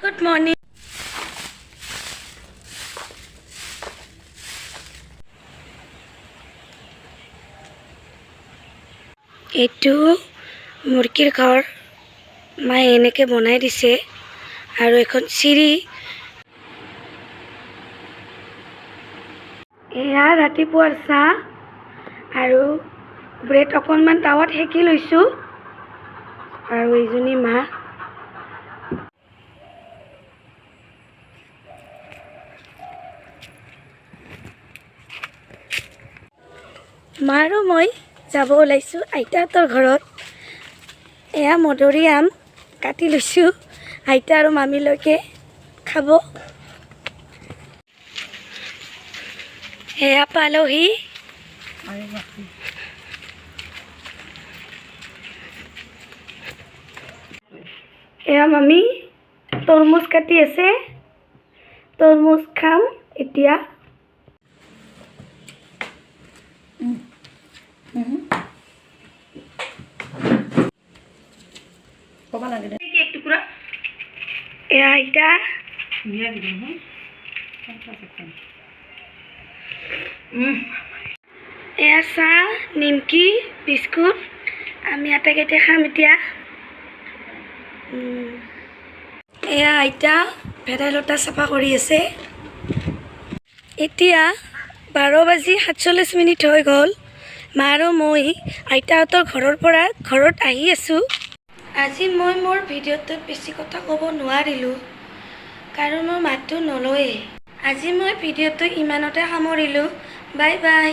Good morning. এইটো মুৰ্গীৰ ঘৰ মায়ে এনেকৈ বনাই দিছে আৰু এখন চিৰি। এয়া ৰাতিপুৱাৰ চাহ আৰু ব্ৰেড অকণমান টাৱাত সেকি লৈছোঁ আৰু এইজনী মা। মা আৰু মই যাব ওলাইছোঁ আইতাহঁতৰ ঘৰত। এয়া মধুৰি আম কাটি লৈছোঁ, আইতা আৰু মামীলৈকে খাব। এয়া পালহি। এয়া মামী তৰমুজ কাটি আছে, তৰমুজ খাম এতিয়া। এয়া আইতা। এয়া চাহ, নিমকি, বিস্কুট আমি আটাইকেইটা খাম এতিয়া। এয়া আইতা ভেদাইলতা চাফা কৰি আছে। এতিয়া 12:47 হৈ গ'ল। মা আৰু মই আইতাহঁতৰ ঘৰৰ পৰা ঘৰত আহি আছোঁ। আজি মই মোৰ ভিডিঅ'টোত বেছি কথা ক'ব নোৱাৰিলোঁ কাৰণ মোৰ মাতটো নলয়ে। আজি মই ভিডিঅ'টো ইমানতে সামৰিলোঁ। Bye bye.